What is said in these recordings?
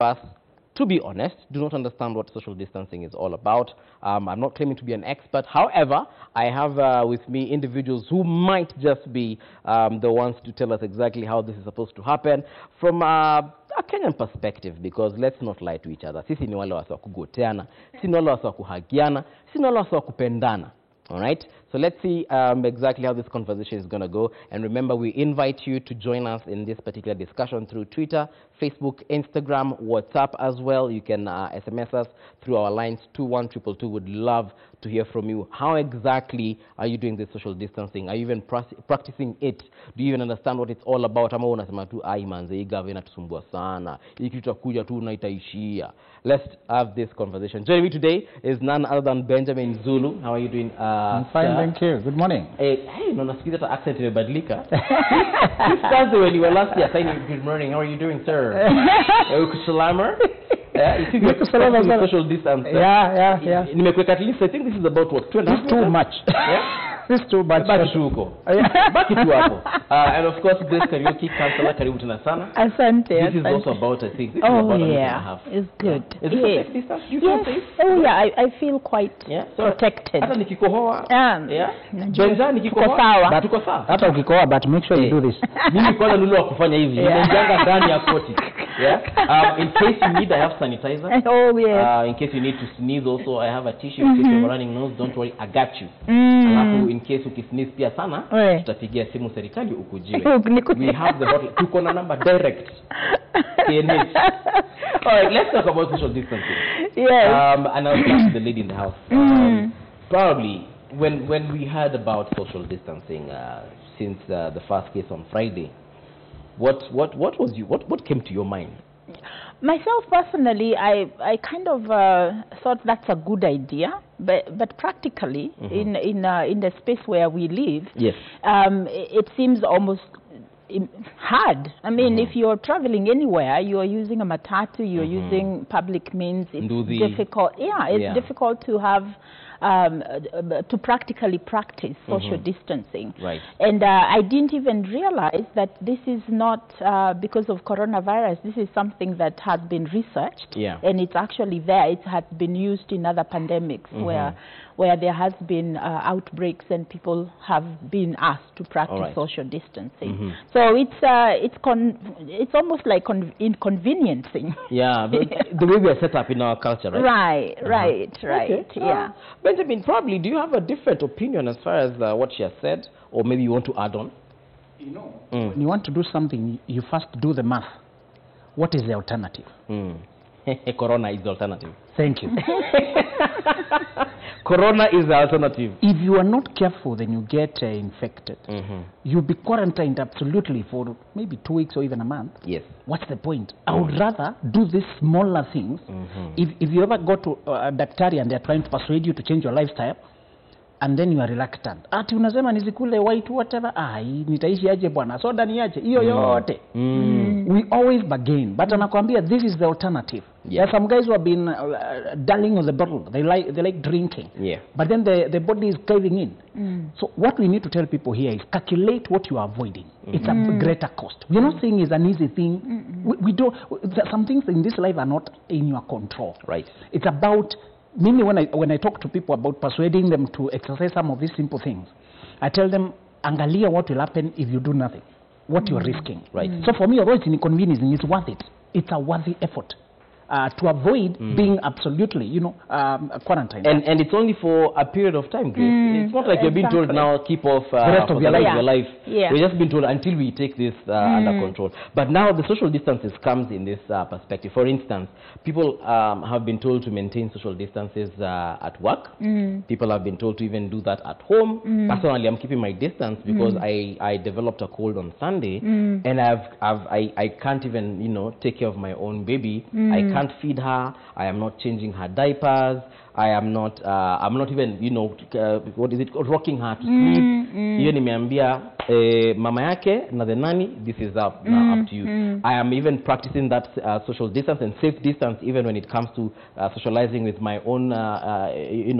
us, to be honest, do not understand what social distancing is all about. I'm not claiming to be an expert. However, I have with me individuals who might just be the ones to tell us exactly how this is supposed to happen from a Kenyan perspective, because let's not lie to each other. Sisi ni wale wasa kugoteana, sisi ni wale wasa kuhagiana, sisi ni wale wasa kupendana. All right, so let's see exactly how this conversation is going to go. And remember, we invite you to join us in this particular discussion through Twitter, Facebook, Instagram, WhatsApp as well. You can SMS us through our lines 21222. Would love to hear from you. How exactly are you doing this social distancing? Are you even practicing it? Do you even understand what it's all about? Ama unasema tu ai manze hii gava inatusumbua sana. Hii kitu itakuja tu na itaishia. Let's have this conversation. Joining me today is none other than Benjamin Zulu. How are you doing? I'm fine, thank you. Good morning. Hey, no, nasikia hata accent imebadilika. This Thursday when you were last year saying good morning, how are you doing, sir? Salama. You think you're social distance. Yeah. Nimekuweka at least I think this is about what 2.5 It's too much. Yeah. It's too much. Baki tu huko. Baki tu hapo. And of course, this karaoke counselor karibu tena sana. Asante. This is also about, I think, this is oh about yeah, it's good. Is it safe distance? You feel safe? Oh yeah, I feel quite protected. Hata nikikohoa. Yeah. Benja nikikohoa. Tuko sawa. Hata ukikohoa, but make sure you do this. Mimi kwanza nulu kufanya hivi. Nimejanga ndani ya koti. Yeah. In case you need, I have sanitizer. Oh yeah. In case you need to sneeze, also I have a tissue. In case you're running nose, don't worry, I got you. Alafu in case ukisneeze pia sana, tutapigia simu serikali ukujiwe. We have the hotline. Tuko na number direct. KNH. All right, let's talk about social distancing. Yes. And I'll start with the lady in the house. Probably when we heard about social distancing since the first case on Friday, what came to your mind? Myself personally, I kind of thought that's a good idea, but practically in the space where we live, yes, it seems almost hard. I mean, if you're traveling anywhere, you're using a matatu, you're using public means. It's difficult. Yeah, it's difficult to have to practically practice social distancing. Right. And I didn't even realize that this is not because of coronavirus. This is something that has been researched, and it's actually there. It has been used in other pandemics where there has been outbreaks and people have been asked to practice social distancing. So it's almost like inconveniencing. Yeah, the way we are set up in our culture, right? Right. Okay. Yeah. Benjamin, probably, do you have a different opinion as far as what she has said, or maybe you want to add on? You know, when you want to do something, you first do the math. What is the alternative? Corona is the alternative. Thank you. Corona is the alternative. If you are not careful, then you get infected. You'll be quarantined absolutely for maybe 2 weeks or even a month. Yes. What's the point? I would rather do these smaller things. If you ever go to a doctor and they're trying to persuade you to change your lifestyle, and then you are reluctant. Ati unasema nizikule white whatever. Nitaishi aje bwana. Soda ni aje. Iyo yote. We always bargain. But anakuambia this is the alternative. There are some guys who have been darling of the bottle. They like drinking. But then the body is caving in. So what we need to tell people here is calculate what you are avoiding. It's a greater cost. We're not saying it's an easy thing. We don't. Some things in this life are not in your control. Right. It's about. Mainly when I talk to people about persuading them to exercise some of these simple things, I tell them, angalia what will happen if you do nothing, what you're risking. Right. So for me, although it's inconveniencing, it's worth it. It's a worthy effort to avoid being absolutely, quarantined. And it's only for a period of time, Grace. It's not like you're being told now keep off the rest of your life. We're just being told until we take this under control. But now the social distances comes in this perspective. For instance, people have been told to maintain social distances at work. People have been told to even do that at home. Personally, I'm keeping my distance because I developed a cold on Sunday, and I can't even take care of my own baby. I can't feed her. I am not changing her diapers. I'm not even what is it called, rocking her to sleep. Hiyo nimeambia mama yake na the nanny, this is up to you. I am even practicing that social distance and safe distance even when it comes to socializing with my own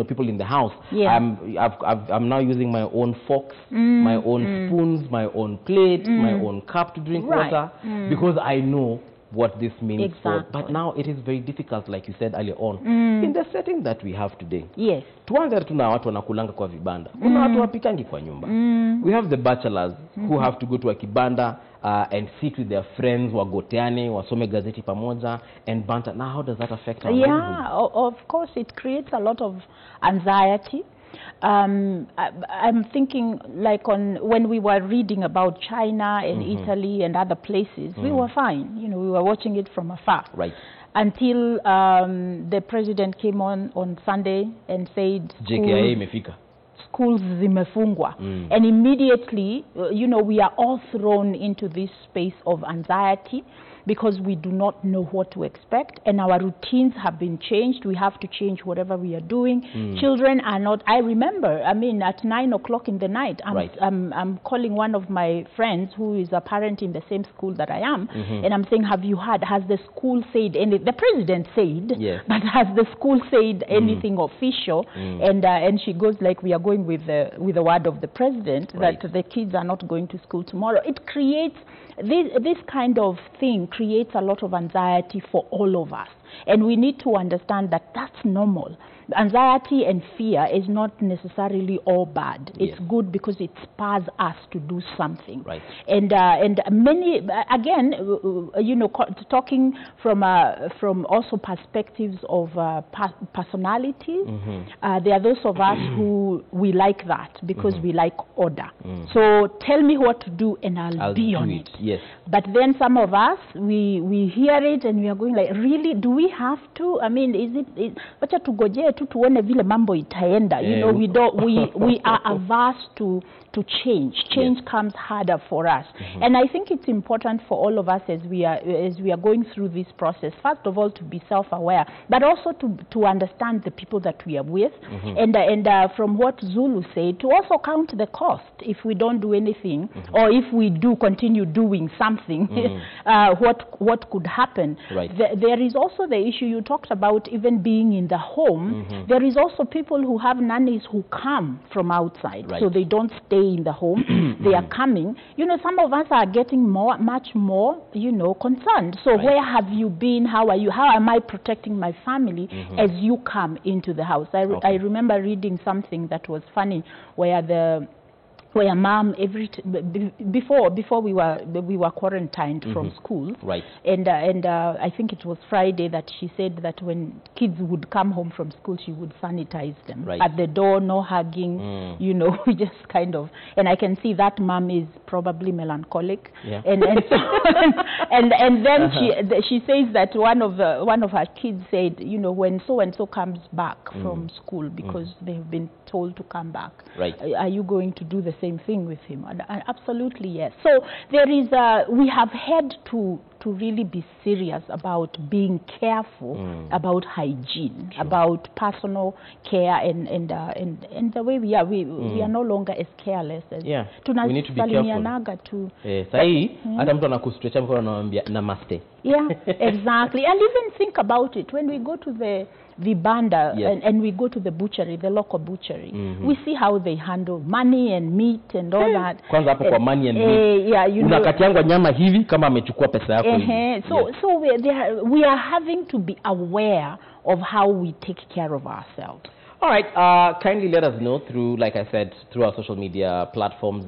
people in the house. I'm now using my own forks, my own spoons, my own plate, my own cup to drink water, because I know what this means. Exactly. But now it is very difficult, like you said earlier on, in the setting that we have today. Yes. Tuanze tuna watu wanakulanga kwa vibanda. Kuna watu wapikangi kwa nyumba. We have the bachelors who have to go to a kibanda and sit with their friends, wagoteane, wasome gazeti pamoja, and banter. Now, how does that affect our livelihood? Of course, it creates a lot of anxiety. I'm thinking like when we were reading about China and Italy and other places, we were fine. You know, we were watching it from afar. Right. Until the president came on Sunday and said, schools zimefungwa. And immediately, you know, we are all thrown into this space of anxiety because we do not know what to expect, and our routines have been changed. We have to change whatever we are doing. Children are not, I remember, I mean, at 9 o'clock in the night, I'm calling one of my friends who is a parent in the same school that I am, and I'm saying, have you heard, has the school said anything? The president said, but has the school said anything official? And she goes like, we are going with the word of the president, that the kids are not going to school tomorrow. It creates, this kind of thing creates a lot of anxiety for all of us. And we need to understand that that's normal. Anxiety and fear is not necessarily all bad. It's good because it spurs us to do something. Right. And many, again, you know, talking from also perspectives of personalities, there are those of us who we like that because we like order. So tell me what to do and I'll be on it. Yes. But then some of us, we hear it and we are going like, really, do we have to? I mean, is it wacha tugoje tu tuone vile mambo itaenda? You know, we are averse to change. Change comes harder for us. And I think it's important for all of us as we are going through this process, first of all, to be self-aware, but also to understand the people that we are with, and from what Zulu said, to also count the cost if we don't do anything, or if we do continue doing something, what could happen. Right. There is also the issue you talked about, even being in the home. There is also people who have nannies who come from outside, so they don't stay in the home. They are coming. You know, some of us are getting much more, you know, concerned. So where have you been? How are you? How am I protecting my family as you come into the house? I remember reading something that was funny, where mom before we were quarantined from school, and I think it was Friday that she said that when kids would come home from school, she would sanitize them at the door, no hugging, you know, just kind of. And I can see that mom is probably melancholic, and then she says that one of her kids said, you know, when so and so comes back from school because they have been told to come back, are you going to do the same thing with him? Absolutely, yes. So there is we have had to really be serious about being careful about hygiene, about personal care, and the way we are no longer as careless as we need to be careful. Hata mtu anakustretcha mkono anamwambia namaste. Yeah, exactly. And even think about it, when we go to the banda and we go to the butchery, the local butchery, we see how they handle money and meat and all that. Kwanza hapo kwa money and meat, unakatiangwa nyama hivi kama amechukua pesa yako hivi. So we are having to be aware of how we take care of ourselves. All right, kindly let us know through, like I said, through our social media platforms,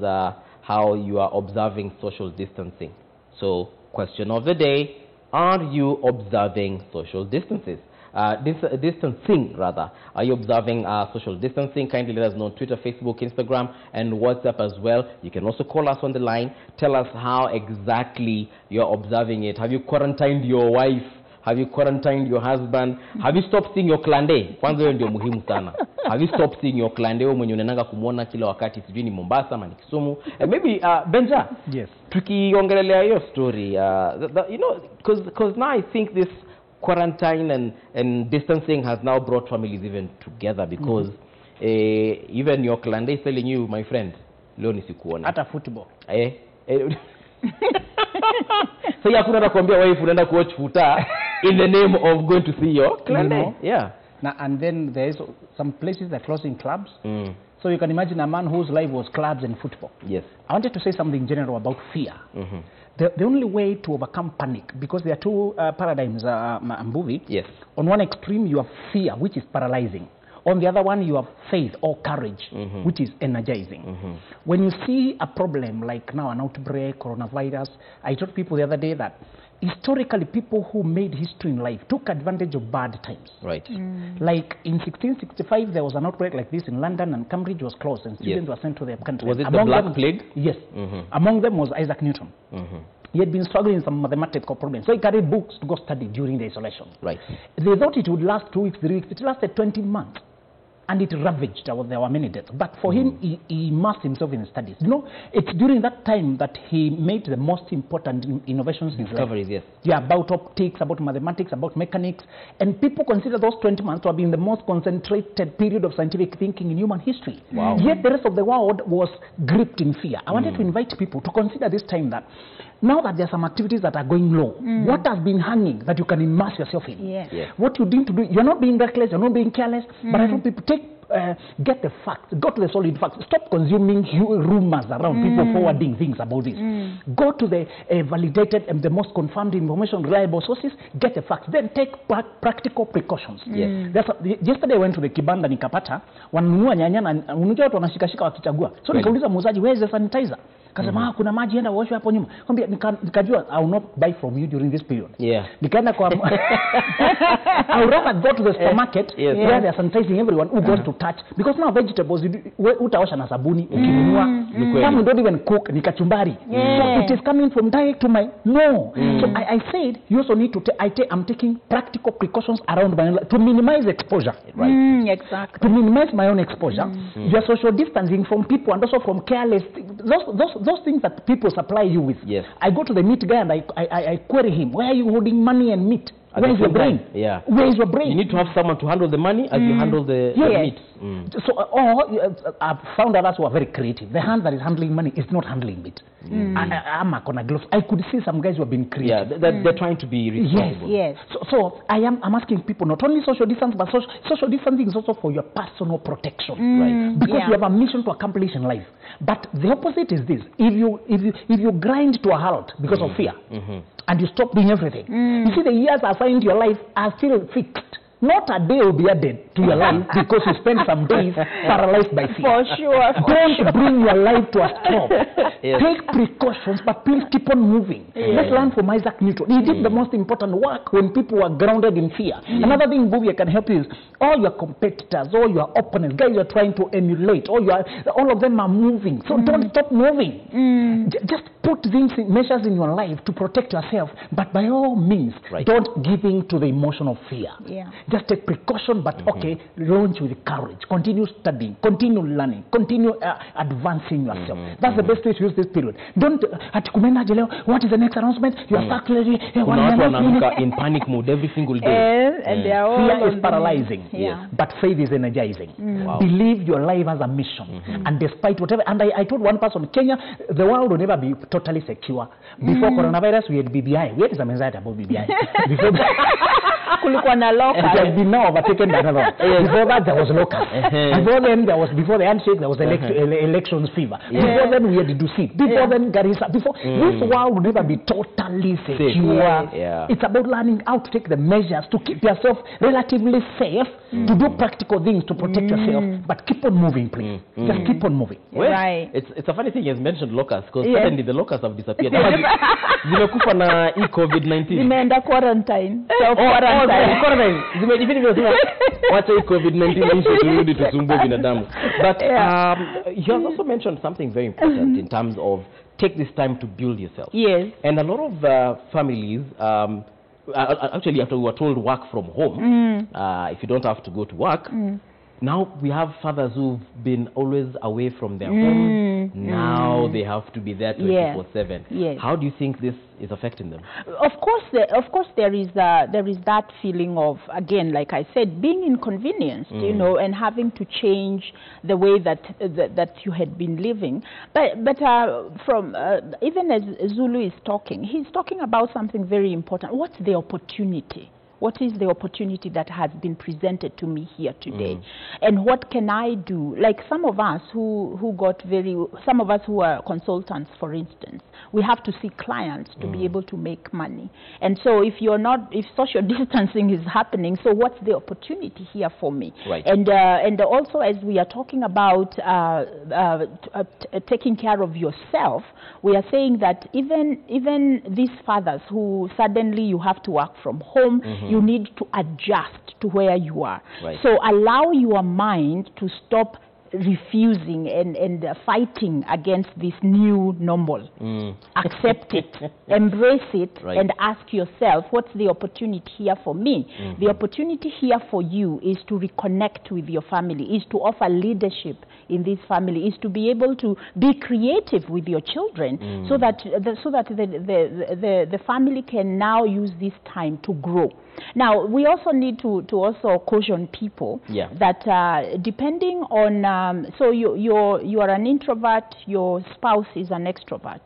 how you are observing social distancing. So, question of the day, are you observing social distancing? Are you observing social distancing? Kindly let us know on Twitter, Facebook, Instagram, and WhatsApp as well. You can also call us on the line. Tell us how exactly you're observing it. Have you quarantined your wife? Have you quarantined your husband? Have you stopped seeing your klande? Kwanza hiyo ndio muhimu sana. Have you stopped seeing your klande wewe mwenye unananga kumuona kila wakati, sijui ni Mombasa ama ni Kisumu? And maybe Benja. Yes. Tukiongelelea hiyo story, you know, because now I think this quarantine and distancing has now brought families even together, because even your klande is telling you, my friend, leo nisikuona. Hata football. So you have to kuambia wife unaenda kuwatch futa in the name of going to see your klande. And then there is some places that are closing clubs. So you can imagine a man whose life was clubs and football. Yes. I wanted to say something general about fear. The only way to overcome panic, because there are two paradigms, Mbuvi. Yes. On one extreme, you have fear, which is paralyzing. On the other one, you have faith or courage, which is energizing. When you see a problem like now, an outbreak, coronavirus, I told people the other day that historically people who made history in life took advantage of bad times. Right. Like in 1665, there was an outbreak like this in London, and Cambridge was closed, and students were sent to their country. Was it the Black Plague? Yes. Among them was Isaac Newton. He had been struggling with some mathematical problems, so he carried books to go study during the isolation. Right. They thought it would last 2 weeks, 3 weeks. It lasted 20 months. And it ravaged. There were many deaths. But for him, he immersed himself in his studies. You know, it's during that time that he made the most important innovations in his life. Discoveries, yes. Yeah, about optics, about mathematics, about mechanics. And people consider those 20 months to have been the most concentrated period of scientific thinking in human history. Wow. Yet the rest of the world was gripped in fear. I wanted to invite people to consider this time that now that there are some activities that are going low, what has been hanging that you can immerse yourself in? Yes. What you need to do, you're not being reckless, you're not being careless, but I want people get the facts, go to the solid facts. Stop consuming rumors around people forwarding things about this. Go to the validated and the most confirmed information, reliable sources, get the facts, then take practical precautions. Yes. Yesterday I went to the kibanda nikapata, wanunua nyanya na unajua watu wanashikashika wakichagua. So nikauliza muuzaji, where is the sanitizer? Kasema kuna maji enda wash hapo nyuma. Kwambia nikajua I will not buy from you during this period. Yeah. Nikaenda kwa I would rather go to the supermarket where they are sanitizing everyone who goes to touch, because now vegetables utaosha na sabuni ukinunua. Some don't even cook ni kachumbari. So it is coming from direct to my So I said you also need to I'm taking practical precautions around my life to minimize exposure. Right. Exactly. To minimize my own exposure. You are social distancing from people and also from careless those things that people supply you with. Yes. I go to the meat guy and I query him, where are you holding money and meat? Where is your brain? Yeah. Where is your brain? You need to have someone to handle the money as you handle the meat. So I've found others who are very creative. The hand that is handling money is not handling it. I'm a gloves. I could see some guys who have been creative. Yeah, they're trying to be responsible. Yes. So I'm asking people not only social distance, but social distancing is also for your personal protection, right? Because you have a mission to accomplish in life. But the opposite is this: if you grind to a halt because of fear, and you stop doing everything, you see the years assigned to your life are still fixed. Not a day will be added to your life because you spent some days paralyzed by fear. For sure. Don't bring your life to a stop. Take precautions, but please keep on moving. Let's learn from Isaac Newton. He did the most important work when people were grounded in fear. Another thing, Bobby, can help you is all your competitors, all your opponents, guys you're trying to emulate, all of them are moving. So don't stop moving. Just put measures in your life to protect yourself, but by all means, don't give in to the emotion of fear. Just take precaution, but launch with courage. Continue studying, continue learning, continue advancing yourself. That's the best way to use this period. Don't what is the next announcement? You are factory. In panic mode every single day. And they are all fear is paralyzing, but faith is energizing. Wow. Believe your life has a mission, and despite whatever. And I told one person, Kenya, the world will never be totally secure. Before coronavirus, we had BBI. We had some anxiety about BBI. Before it has been now overtaken by another one. Before that, there was locust. Before the handshake, there was elections fever. Before then, we had to do seat. Before then, Garissa. This world will never be totally secure. It's about learning how to take the measures to keep yourself relatively safe, to do practical things to protect yourself, but keep on moving, please. Just keep on moving. Well, it's a funny thing you mentioned locusts, because suddenly the locusts have disappeared. Zimekufa na COVID-19. Zimeenda quarantine. Wacha COVID-19 turudi tusumbue binadamu. But you have also mentioned something very important in terms of take this time to build yourself. Yes. And a lot of families, actually after we were told work from home, if you don't have to go to work, now we have fathers who've been always away from their homes. Now they have to be there 24/7. Yes. How do you think this is affecting them? Of course, there is that feeling of, again, like I said, being inconvenienced, you know, and having to change the way that you had been living. But from even as Zulu is talking, he's talking about something very important. What's the opportunity? What is the opportunity that has been presented to me here today? And what can I do? Like some of us some of us who are consultants, for instance, we have to see clients to be able to make money. And so if social distancing is happening, so what's the opportunity here for me? Right. And also, as we are talking about taking care of yourself, we are saying that even these fathers who suddenly you have to work from home, you need to adjust to where you are. Right. So allow your mind to stop refusing and fighting against this new normal. Accept it, embrace it, and ask yourself, what's the opportunity here for me? The opportunity here for you is to reconnect with your family, is to offer leadership in this family, is to be able to be creative with your children, so that the family can now use this time to grow. Now, we also need to also caution people that depending on, so you are an introvert, your spouse is an extrovert.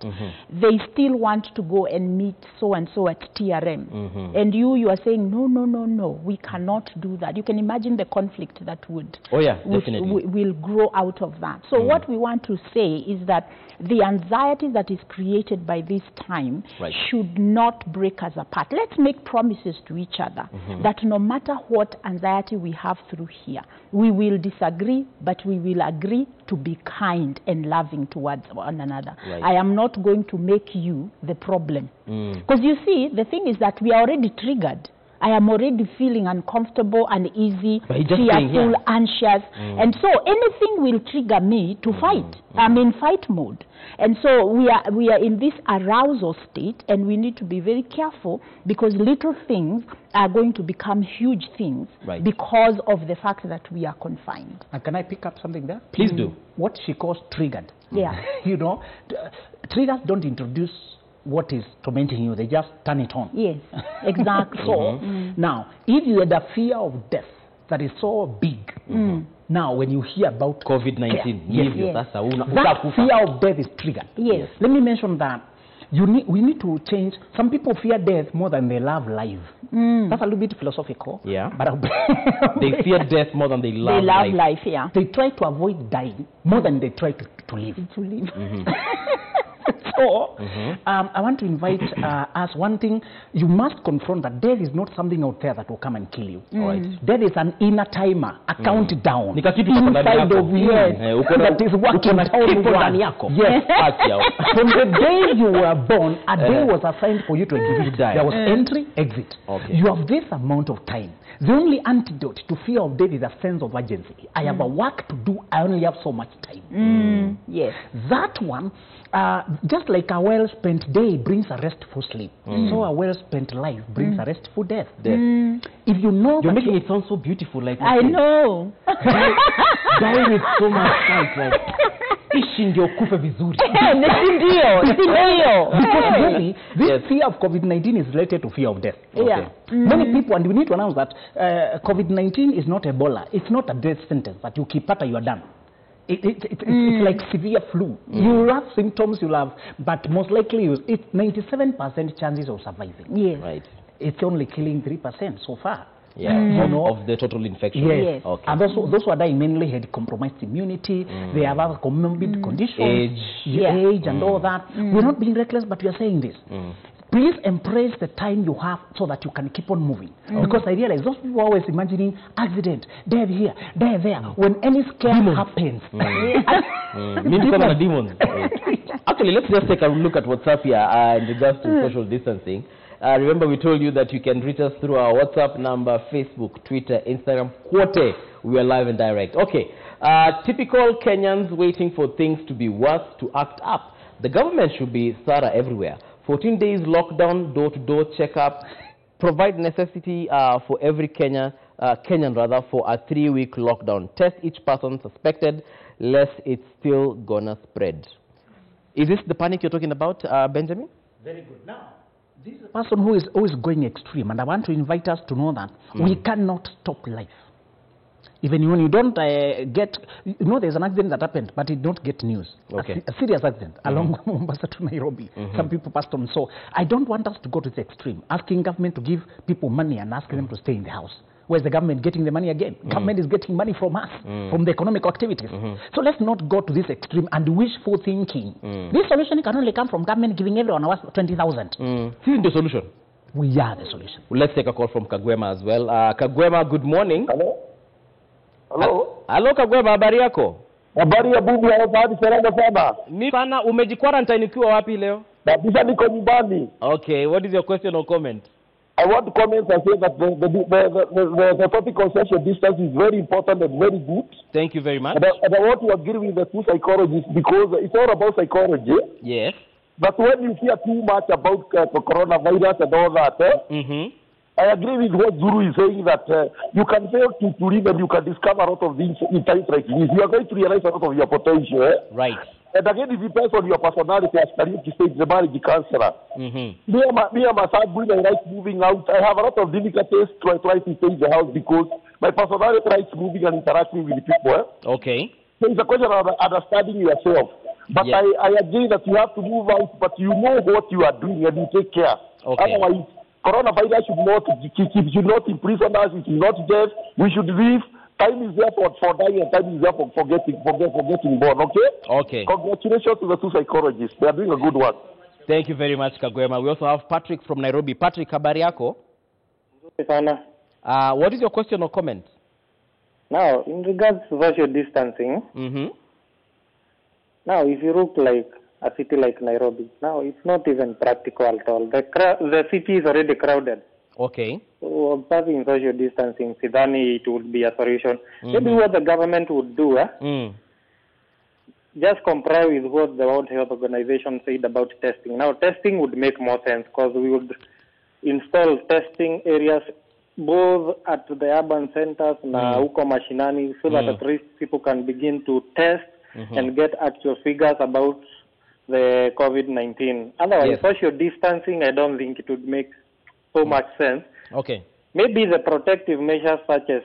They still want to go and meet so-and-so at TRM. And you are saying, no, we cannot do that. You can imagine the conflict that would will grow out of that. So what we want to say is that the anxiety that is created by this time should not break us apart. Let's make promises to each other that no matter what anxiety we have through here, we will disagree, but we will agree to be kind and loving towards one another. I am not going to make you the problem. Because you see, the thing is that we are already triggered. I am already feeling uncomfortable, uneasy, fearful, anxious. And so anything will trigger me to fight. I'm in fight mode. And so we are in this arousal state, and we need to be very careful, because little things are going to become huge things because of the fact that we are confined. And can I pick up something there? Please do. What she calls triggered. Yeah. You know, triggers don't introduce what is tormenting you, they just turn it on. Yes, exactly. So, now, if you had a fear of death that is so big, now when you hear about COVID-19, that fear of death is triggered. Yes. Let me mention that. We need to change. Some people fear death more than they love life. That's a little bit philosophical. Yeah. But they fear death more than they love life. Yeah. They try to avoid dying more than they try to live. So, I want to invite us one thing. You must confront that death is not something out there that will come and kill you. Death is an inner timer, a countdown inside of you that is working all. Yes. From the day you were born, a day was assigned for you to exist. There was entry, exit. You have this amount of time. The only antidote to fear of death is a sense of urgency. I have a work to do. I only have so much time. Yes. That one, just like a well-spent day brings a restful sleep, so a well-spent life brings a restful death. If you know, you're making it sound so beautiful, like I know. Die with so much sight, like ishi ndio kufe vizuri. Because really, this fear of COVID-19 is related to fear of death. Many people, and we need to announce that COVID-19 is not Ebola. It's not a death sentence that you keep after you are done. It's like severe flu. You have symptoms, you'll have, but most likely it's 97% chances of surviving. Yes. Right. It's only killing 3% so far. Yeah, of the total infection. Yes. Okay. And those who are dying mainly had compromised immunity. They have other comorbid conditions, age and all that. We're not being reckless, but we are saying this. Please embrace the time you have so that you can keep on moving. Because I realize those people are always imagining accident, death here, death there. When any scare happens. Demons. Actually, let's just take a look at what's up here in regards to social distancing. Remember, we told you that you can reach us through our WhatsApp number, Facebook, Twitter, Instagram, Quote. We are live and direct. Okay. Typical Kenyans waiting for things to be worse to act up. The government should be thorough everywhere. 14 days lockdown, door-to-door checkup, provide necessity for every Kenyan for a 3-week lockdown. Test each person suspected, lest it's still gonna spread. Is this the panic you're talking about, Benjamin? Very good. Now, this is a person who is always going extreme, and I want to invite us to know that we cannot stop life. Even when you don't get, there's an accident that happened, but it don't get news. Okay. A serious accident along Mombasa to Nairobi. Some people passed on. So I don't want us to go to the extreme, asking government to give people money and asking them to stay in the house. Where's the government getting the money again? Government is getting money from us, from the economic activities. So let's not go to this extreme and wishful thinking. This solution can only come from government giving everyone 20,000. This is the solution. We are the solution. Well, let's take a call from Kagwema as well. Kagwema, good morning. Hello? Hello? Hello, Kagwema, habari yako? Habari ya bubu ya habari salama sana. Ni sana, umejiquarantine ukiwa wapi leo? Kabisa niko nyumbani. Okay, what is your question or comment? I want to comment and say that the topic of social distance is very important and very good. Thank you very much. And I want to agree with the two psychologists because it's all about psychology. Yes. But when you hear too much about coronavirus and all that, I agree with what Zuru is saying that you can fail to live and you can discover a lot of things in times like this. You are going to realize a lot of your potential. Right. And again, it depends on your personality as Kariki said, the marriage counselor. Me and my son, when I like moving out, I have a lot of difficulties trying to stay in the house because my personality likes moving and interacting with people. Okay. So it's a question of understanding yourself. But yes. I agree that you have to move out, but you know what you are doing and you take care. Okay. Otherwise, coronavirus should not imprison us, it is not death. We should live. Time is there for dying and time is there for getting born, okay? Okay. Congratulations to the two psychologists. They are doing a good work. Thank you very much, Kagwema. We also have Patrick from Nairobi. Patrick, habari yako? What is your question or comment? Now, in regards to social distancing, now if you look like a city like Nairobi, now it's not even practical at all. The city is already crowded. Okay. So observing social distancing, Sidani, it would be a solution. Maybe what the government would do, just comply with what the World Health Organization said about testing. Now, testing would make more sense because we would install testing areas both at the urban centers and huko mashinani so that at least people can begin to test and get actual figures about the COVID-19. Otherwise, social distancing, I don't think it would make so much sense. Okay. Maybe the protective measures such as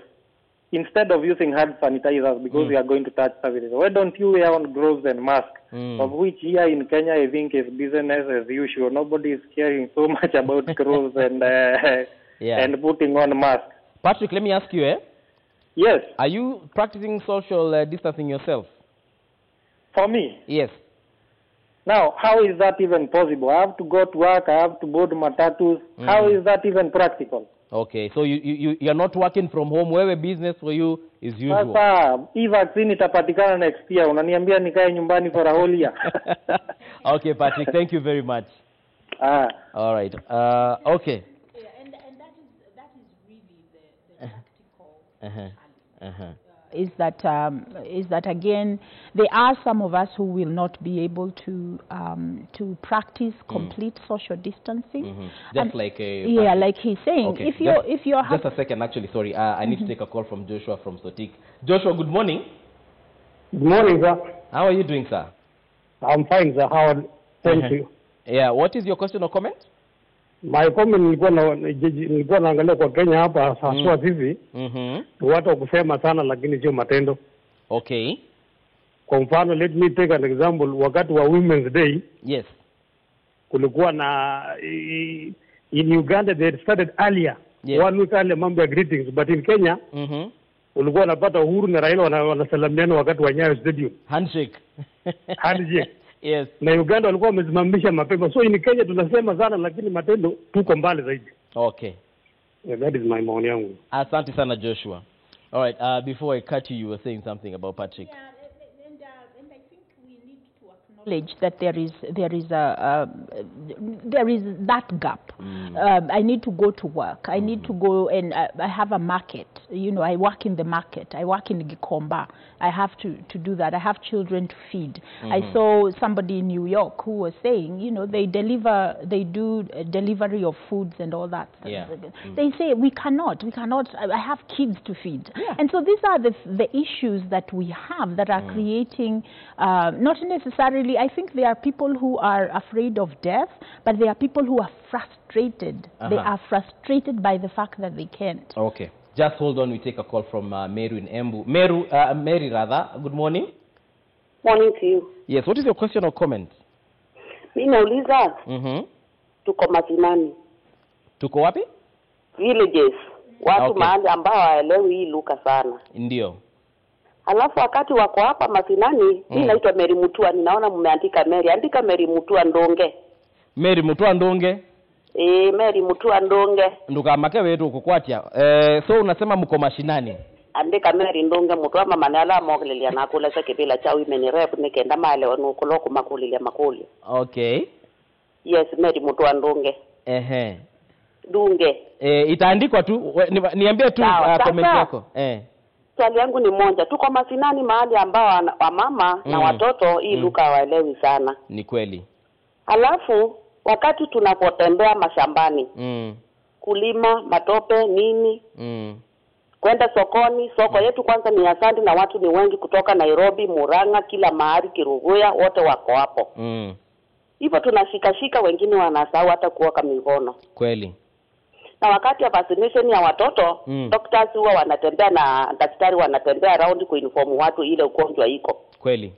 instead of using hand sanitizers because we are going to touch surfaces, why don't you wear on gloves and masks? Of which here in Kenya I think is business as usual. Nobody is caring so much about gloves and and putting on masks. Patrick, let me ask you, Yes. Are you practicing social distancing yourself? For me? Yes. Now, how is that even possible? I have to go to work, I have to board matatus. How is that even practical? Okay, so you're not working from home. Wherever business for you is usual. Sasa, hii vaccine itapatikana next year. Unaniambia nikae nyumbani for a whole year. Okay, Patrick, thank you very much. All right. Okay. Yeah, and that is really the practical is that again there are some of us who will not be able to practice complete social distancing. Just like like he's saying, okay. if you're just a second, actually, sorry, I need to take a call from Joshua from Sotik. Joshua, good morning. Good morning, sir. How are you doing, sir? I'm fine, sir. Thank you. Yeah, what is your question or comment? My comment nilikuwa naangalia kwa Kenya hapa haswa hivi. Watu wa kusema sana lakini sio matendo. Okay. Kwa mfano, let me take an example. Wakati wa Women's Day, yes, kulikuwa na in Uganda they started earlier. Yes. 1 week earlier mambo ya greetings, but in Kenya ulikuwa unapata Uhuru na Raila wanasalamiana wakati wa Nyayo Stadium. Handshake. Handshake. Yes. Na Uganda walikuwa wamesimamisha mapema. So in Kenya tunasema sana lakini matendo tuko mbali zaidi. Okay. Yeah, that is my maoni yangu. Asante sana, Joshua. All right, before I cut you, you were saying something about Patrick. Yeah, and I think we need to acknowledge that there is that gap. I need to go to work. I need to go and I have a market. You know, I work in the market. I work in Gikomba. I have to do that. I have children to feed. I saw somebody in New York who was saying, you know, they do delivery of foods and all that. Yeah. They say we cannot. I have kids to feed. Yeah. And so these are the issues that we have that are creating, not necessarily, I think there are people who are afraid of death, but there are people who are frustrated. They are frustrated by the fact that they can't. Okay. Just hold on, we take a call from Meru in Embu. Mary rather, good morning. Morning to you. Yes, what is your question or comment? Mimi nauliza. Tuko mashinani. Tuko wapi? Villages. Watu mahali ambao hawaelewi hii lugha sana. Ndio. Alafu wakati wako hapa mashinani, mimi naitwa Mary Mutua, ninaona mmeandika Mary. Andika Mary Mutua Ndonge. Mary Mutua Ndonge? Mary Mutua Ndonge. Nduka make wetu kukwatia. So unasema mko mashinani? Andika Mary Ndonge Mutua mama nala mogelele nakula sekebela cha women rep nikenda male wanukoloko makulile makuli. Okay. Yes, Mary Mutua Ndonge. Dunge. Itaandikwa tu, niambie tu comment yako. Swali yangu ni moja, tuko mashinani mahali ambao wamama na watoto hii lugha hawaelewi sana. Ni kweli. Alafu wakati tunapotembea mashambani, kulima, matope, nini, kwenda sokoni, soko yetu kwanza ni asante na watu ni wengi kutoka Nairobi, Murang'a, kila mahali, Kiruguya, wote wako hapo. Hivyo tunashika wengine wanasahau hata kuoka mikono. Kweli. Na wakati ya vaccination ya watoto, doctors huwa wanatembea na daktari wanatembea around kuinform watu ile ugonjwa iko. Kweli.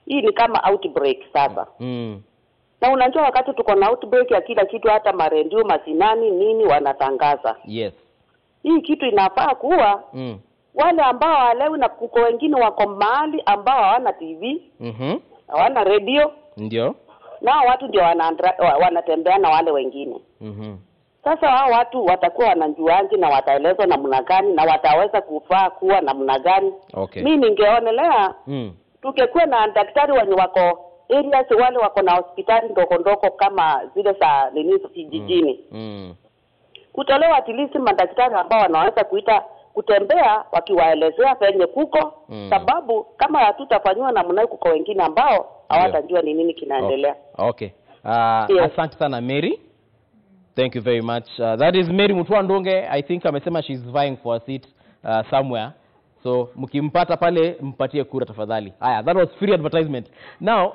Hii ni kama outbreak sasa. Na unajua wakati tuko na outbreak ya kila kitu, hata marendio masinani nini wanatangaza. Yes. Hii kitu inafaa kuwa wale ambao hawaelewi, na kuko wengine wako mahali ambao hawana TV, hawana radio. Ndio. Na watu ndio wanatembea na wale wengine. Sasa hao watu watakuwa wanajuaje na wataelezwa namna gani na wataweza kufaa kuwa namna gani? Okay. Mimi ningeonelea tukekuwa na daktari wenye wako areas wale wako na hospitali ndogo kama zile za vijijini. Kutolewa at least madaktari ambao wanaweza kutembea wakiwaelezea penye kuko, sababu kama hatutafanywa namna kuko wengine ambao hawatajua ni nini kinaendelea. Okay. Asante sana Mary. Thank you very much. That is Mary Mutua Ndonge. I think amesema she's vying for a seat somewhere. So mkimpata pale mpatie kura tafadhali. That was free advertisement. Now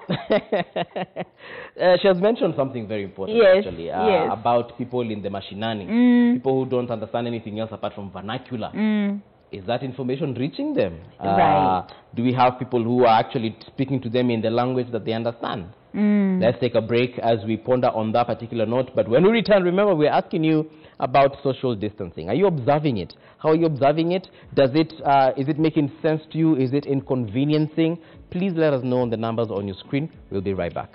she has mentioned something very important actually about people in the mashinani. People who don't understand anything else apart from vernacular. Is that information reaching them? Right. Do we have people who are actually speaking to them in the language that they understand? Let's take a break as we ponder on that particular note. But when we return, remember, we're asking you about social distancing. Are you observing it? How are you observing it? Is it making sense to you? Is it inconveniencing? Please let us know on the numbers on your screen. We'll be right back.